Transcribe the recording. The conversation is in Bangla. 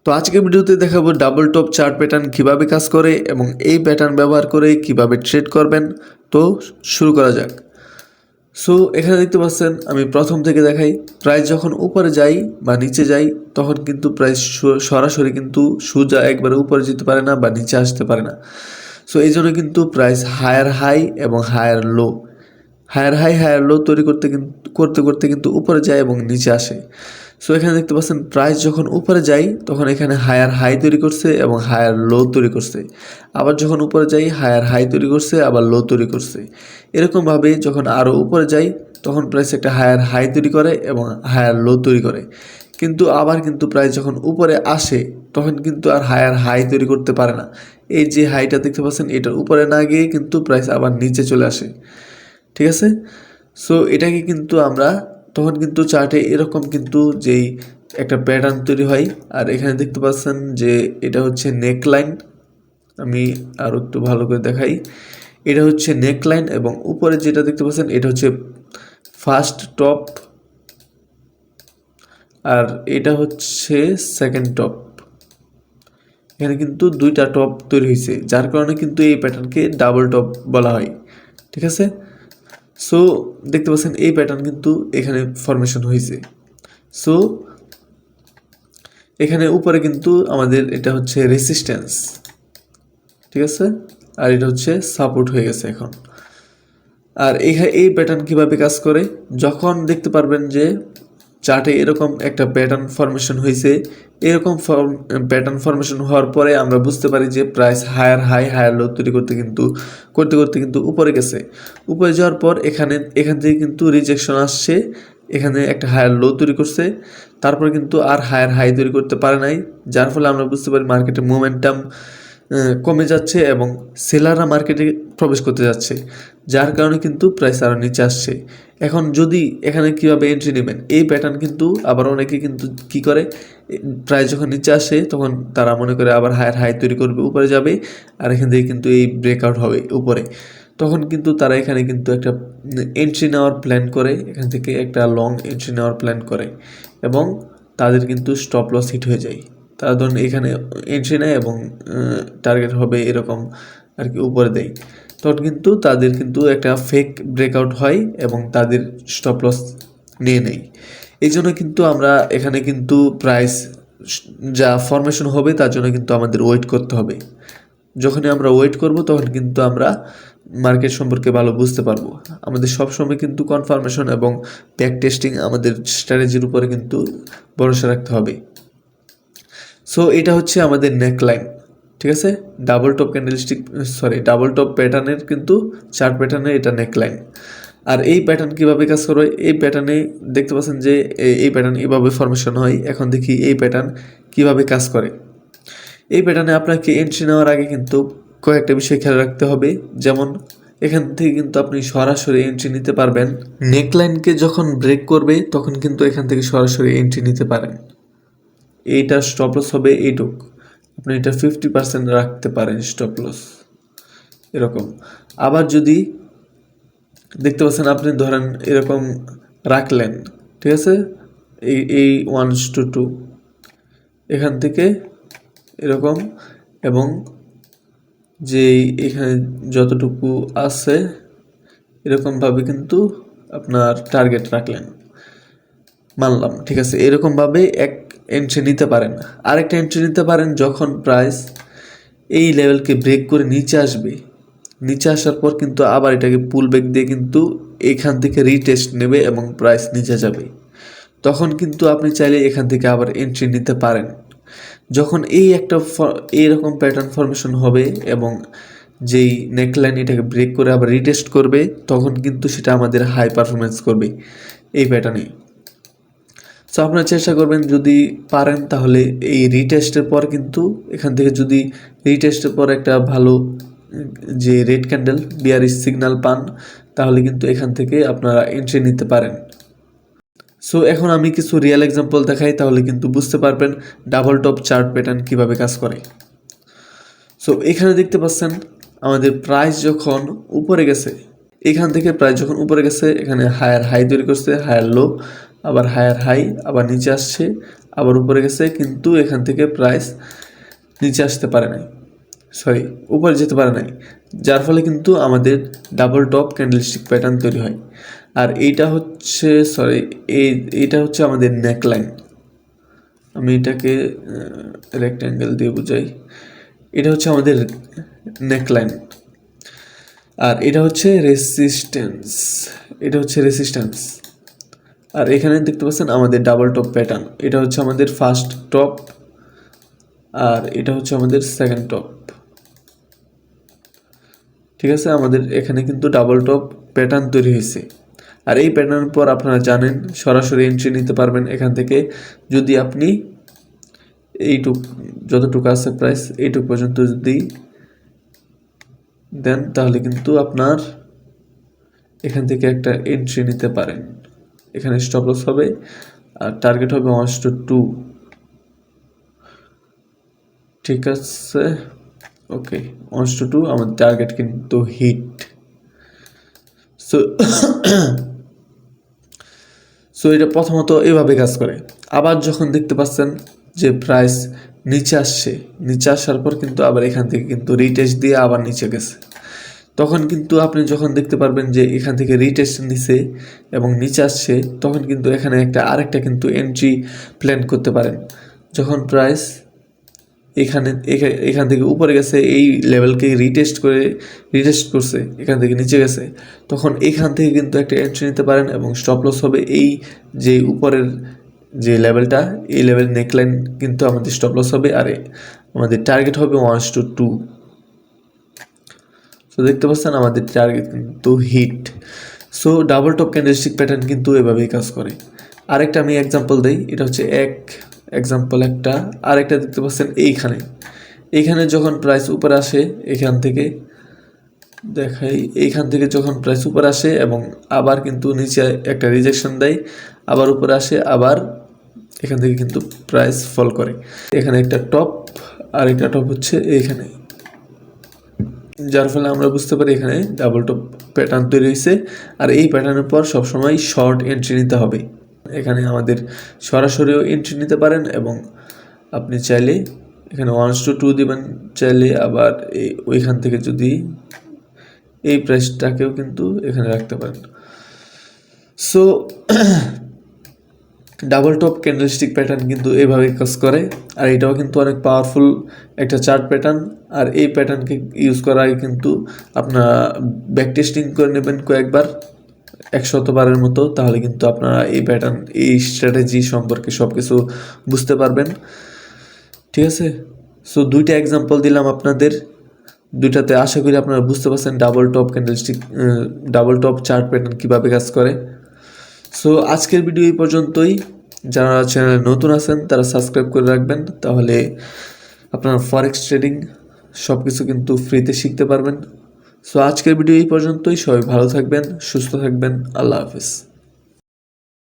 তো আজকের ভিডিওতে দেখাবো ডাবল টপ চার্ট প্যাটার্ন কিভাবে কাজ করে এবং এই প্যাটার্ন ব্যবহার করে কিভাবে ট্রেড করবেন। তো শুরু করা যাক। সো এখানে দেখতে পাচ্ছেন আমি প্রথম থেকে দেখাই, প্রাইস যখন উপরে যাই বা নিচে যাই তখন কিন্তু প্রাইস সরাসরি কিন্তু সোজা একবারে উপরে যেতে পারে না বা নিচে আসতে পারে না। সো এই জন্য কিন্তু প্রাইস হায়ার হাই এবং হায়ার লো হায়ার লো তৈরি করতে কিন্তু উপরে যায় এবং নিচে আসে। সো এখানে দেখতে পাচ্ছেন প্রাইস যখন উপরে যাই তখন এখানে হায়ার হাই তৈরি করছে এবং হায়ার লো তৈরি করছে, আবার যখন উপরে যাই হায়ার হাই তৈরি করছে আবার লো তৈরি করছে। এরকমভাবে যখন আরও উপরে যাই তখন প্রাইস একটা হায়ার হাই তৈরি করে এবং হায়ার লো তৈরি করে, কিন্তু আবার কিন্তু প্রাইস যখন উপরে আসে তখন কিন্তু আর হায়ার হাই তৈরি করতে পারে না। এই যে হাইটা দেখতে পাচ্ছেন এটার উপরে না গিয়ে কিন্তু প্রাইস আবার নিচে চলে আসে, ঠিক আছে। সো এটাকে কিন্তু আমরা তখন কিন্তু চার্টে এরকম কিন্তু যেই একটা প্যাটার্ন তৈরি হয়। আর এখানে দেখতে পাচ্ছেন যে এটা হচ্ছে নেকলাইন, আমি আরও একটু ভালো করে দেখাই। এটা হচ্ছে নেকলাইন এবং উপরে যেটা দেখতে পাচ্ছেন এটা হচ্ছে ফার্স্ট টপ আর এটা হচ্ছে সেকেন্ড টপ। এখানে কিন্তু দুইটা টপ তৈরি হয়েছে, যার কারণে কিন্তু এই প্যাটার্নকে ডাবল টপ বলা হয়, ঠিক আছে। সো দেখতে পাচ্ছেন এই প্যাটার্ন কিন্তু এখানে ফরমেশন হয়েছে। সো এখানে উপরে কিন্তু আমাদের এটা হচ্ছে রেসিস্ট্যান্স, ঠিক আছে, আর এটা হচ্ছে সাপোর্ট হয়ে গেছে এখন। আর এই প্যাটার্ন কীভাবে কাজ করে, যখন দেখতে পারবেন যে চার্টে এরকম একটা প্যাটার্ন ফরমেশন হয়েছে, এরকম প্যাটার্ন ফরমেশন হওয়ার পরে আমরা বুঝতে পারি যে price higher high higher low তৈরি করতে কিন্তু উপরে গেছে। উপরে যাওয়ার পর এখান থেকে কিন্তু রিজেকশন আসছে, এখানে একটা হায়ার লো তৈরি করছে, তারপর কিন্তু আর হায়ার হাই তৈরি করতে পারে নাই, যার ফলে আমরা বুঝতে পারি মার্কেটে মোমেন্টাম কমে যাচ্ছে এবং সেলাররা মার্কেটে প্রবেশ করতে যাচ্ছে, যার কারণে কিন্তু প্রাইস আরও নিচে আসছে। এখন যদি এখানে কীভাবে এন্ট্রি নেবেন, এই প্যাটার্ন কিন্তু আবার অনেকে কিন্তু কী করে, প্রাইস যখন নিচে আসে তখন তারা মনে করে আবার হায়ার হাই তৈরি করবে, উপরে যাবে, আর এখান থেকে কিন্তু এই ব্রেকআউট হবে উপরে, তখন কিন্তু তারা এখানে কিন্তু একটা এন্ট্রি নেওয়ার প্ল্যান করে, এখান থেকে একটা লং এন্ট্রি নেওয়ার প্ল্যান করে এবং তাদের কিন্তু স্টপ লস হিট হয়ে যায়। তারা ধরুন এখানে এন্ট্রি নেয় এবং টার্গেট হবে এরকম আর কি উপরে দেয়, তখন কিন্তু তাদের কিন্তু একটা ফেক ব্রেকআউট হয় এবং তাদের স্টপ লস নিয়ে নেয়। এই জন্য কিন্তু আমরা এখানে কিন্তু প্রাইস যা ফরমেশন হবে তার জন্য কিন্তু আমাদের ওয়েট করতে হবে। যখনই আমরা ওয়েট করব তখন কিন্তু আমরা মার্কেট সম্পর্কে ভালো বুঝতে পারবো। আমাদের সবসময় কিন্তু কনফার্মেশন এবং ব্যাক টেস্টিং আমাদের স্ট্র্যাটেজির উপরে কিন্তু ভরসা রাখতে হবে। সো এটা হচ্ছে আমাদের নেকলাইন, ঠিক আছে, ডাবল টপ প্যাটার্নের কিন্তু চার্ট প্যাটার্নের এটা নেকলাইন। আর এই প্যাটার্ন কীভাবে কাজ করে, এই প্যাটার্নে দেখতে পাচ্ছেন যে এই প্যাটার্ন এভাবে ফরমেশন হয়। এখন দেখি এই প্যাটার্ন কীভাবে কাজ করে। এই প্যাটার্নে আপনাকে এন্ট্রি নেওয়ার আগে কিন্তু কয়েকটা বিষয় খেয়াল রাখতে হবে, যেমন এখান থেকে কিন্তু আপনি সরাসরি এন্ট্রি নিতে পারবেন। নেকলাইনকে যখন ব্রেক করবে তখন কিন্তু এখান থেকে সরাসরি এন্ট্রি নিতে পারেন। এইটার স্টপ লস হবে এইটুক, আপনি এটা 50% রাখতে পারেন স্টপ লস এরকম। আবার যদি দেখতে পাচ্ছেন আপনি ধরেন এরকম রাখলেন, ঠিক আছে, এই 1:2 এখান থেকে এরকম, এবং যেই এখানে যতটুকু আছে এরকমভাবে কিন্তু আপনার টার্গেট রাখলেন, মানলাম, ঠিক আছে, এরকমভাবে এক এন্ট্রি নিতে পারেন। আরেকটা এন্ট্রি নিতে পারেন যখন প্রাইস এই লেভেলকে ব্রেক করে নিচে আসবে, নিচে আসার পর কিন্তু আবার এটাকে পুল ব্যাক দিয়ে কিন্তু এখান থেকে রিটেস্ট নেবে এবং প্রাইস নিচে যাবে, তখন কিন্তু আপনি চাইলে এখান থেকে আবার এন্ট্রি নিতে পারেন। যখন এইরকম প্যাটার্ন ফরমেশন হবে এবং যেই নেকলাইন এটাকে ব্রেক করে আবার রিটেস্ট করবে, তখন কিন্তু সেটা আমাদের হাই পারফরমেন্স করবে এই প্যাটার্নে। সো আপনারা চেষ্টা করবেন যদি পারেন তাহলে এই রিটেস্টের পর কিন্তু এখান থেকে যদি রিটেস্টের পর একটা ভালো যে রেড ক্যান্ডেল বিয়ারিশ সিগন্যাল পান, তাহলে কিন্তু এখান থেকে আপনারা এন্ট্রি নিতে পারেন। সো এখন আমি কিছু রিয়েল এক্সাম্পল দেখাই, তাহলে কিন্তু বুঝতে পারবেন ডাবল টপ চার্ট প্যাটার্ন কীভাবে কাজ করে। সো এখানে দেখতে পাচ্ছেন আমাদের প্রাইস যখন উপরে গেছে, এখান থেকে প্রাইস যখন উপরে গেছে এখানে হায়ার হাই তৈরি করছে, হায়ার লো, আবার হায়ার হাই, আবার নিচে আসছে, আবার উপরে গেছে, কিন্তু এখান থেকে প্রাইস নিচে আসতে পারে নাই, সরি উপরে যেতে পারে নাই, যার ফলে কিন্তু আমাদের ডাবল টপ ক্যান্ডেলস্টিক প্যাটার্ন তৈরি হয়। আর এইটা হচ্ছে এইটা হচ্ছে আমাদের নেকলাইন। আমি এটাকে রেক্ট্যাঙ্গেল দিয়ে বুঝাই। এটা হচ্ছে আমাদের নেকলাইন, আর এটা হচ্ছে রেসিস্ট্যান্স। আর এখানে দেখতে পাচ্ছেন আমাদের ডাবল টপ প্যাটার্ন। এটা হচ্ছে আমাদের ফার্স্ট টপ, আর এটা হচ্ছে আমাদের সেকেন্ড টপ। ঠিক আছে, আমাদের এখানে কিন্তু ডাবল টপ প্যাটার্ন তৈরি হয়েছে। আর এই প্যাটার্নের পর আপনারা জানেন সরাসরি এন্ট্রি নিতে পারবেন এখান থেকে, যদি আপনি যতটুকু আছে প্রাইস এইটুকু পর্যন্ত যদি দেন, তাহলে কিন্তু আপনার এখান থেকে একটা এন্ট্রি নিতে পারেন। এখানে স্টপ লস হবে, আর টার্গেট হবে 1:2। ঠিক আছে, ওকে, 1:2 আমাদের টার্গেট কিন্তু হিট। সো এটা প্রথমত এভাবে কাজ করে। আবার যখন দেখতে পাচ্ছেন যে প্রাইস নিচে আসার পর কিন্তু আবার এখান থেকে কিন্তু রিটেস্ট দিয়ে আবার নিচে গেছে, তখন কিন্তু আপনি যখন দেখতে পারবেন যে এখান থেকে রিটেস্ট নিছে এবং নিচে আসছে, তখন কিন্তু এখানে আরেকটা কিন্তু এন্ট্রি প্ল্যান করতে পারেন। যখন প্রাইস এখান থেকে উপরে গেছে, এই লেভেলকে রিটেস্ট করছে, এখান থেকে নিচে গেছে, তখন এখান থেকে কিন্তু একটা এন্ট্রি নিতে পারেন এবং স্টপ লস হবে এই যে উপরের যে লেভেলটা, এই লেভেল নেকলাইন কিন্তু আমাদের স্টপ লস হবে, আর আমাদের টার্গেট হবে 1:2। সো দেখতে পাচ্ছেন আমাদের টার্গেট কিন্তু hit. So double top candlestick pattern কিন্তু এভাবেই কাজ করে। আরেকটা আমি এক্সাম্পল দিই, এটা হচ্ছে আরেকটা দেখতে পাচ্ছেন এইখানে যখন প্রাইস উপরে আসে, এইখান থেকে যখন প্রাইস উপরে আসে এবং আবার কিন্তু নিচে একটা রিজেকশন দেয়, আবার উপরে আসে, আবার এখান থেকে কিন্তু প্রাইস ফল করে। এখানে একটা টপ, আর একটা টপ হচ্ছে এইখানে, যার ফলে আমরা বুঝতে পারি এখানে ডাবল টপ প্যাটার্ন তৈরি হয়েছে। আর এই প্যাটার্নের পর সবসময় শর্ট এন্ট্রি নিতে হবে। এখানে আমাদের সরাসরিও এন্ট্রি নিতে পারেন, এবং আপনি চাইলে এখানে 1:2 দিবেন চাইলে, আবার ওইখান থেকে যদি এই প্রাইসটাকেও কিন্তু এখানে রাখতে পারেন। So double top candlestick pattern কিন্তু এভাবে কাজ করে, আর এটাও কিন্তু অনেক পাওয়ারফুল একটা চার্ট প্যাটার্ন। আর এই প্যাটার্নকে ইউজ করার আগে কিন্তু আপনারা ব্যাক টেস্টিং করে নেবেন কয়েকবার, 100 বারের মতো, তাহলে কিন্তু আপনারা এই স্ট্র্যাটেজি সম্পর্কে সব কিছু বুঝতে পারবেন। ঠিক আছে, সো 2টা এক্সাম্পল দিলাম আপনাদের, 2টাতে আশা করি আপনারা বুঝতে পারছেন ডাবল টপ চার্ট প্যাটার্ন কীভাবে কাজ করে। সো আজকের ভিডিও এই পর্যন্তই। যারা চ্যানেলে নতুন আছেন তারা সাবস্ক্রাইব করে রাখবেন, তাহলে আপনারা ফরেক্স ট্রেডিং সব কিছু কিন্তু ফ্রিতে শিখতে পারবেন। সো আজকের ভিডিও এই পর্যন্তই। সবাই ভালো থাকবেন, সুস্থ থাকবেন। আল্লাহ হাফেজ।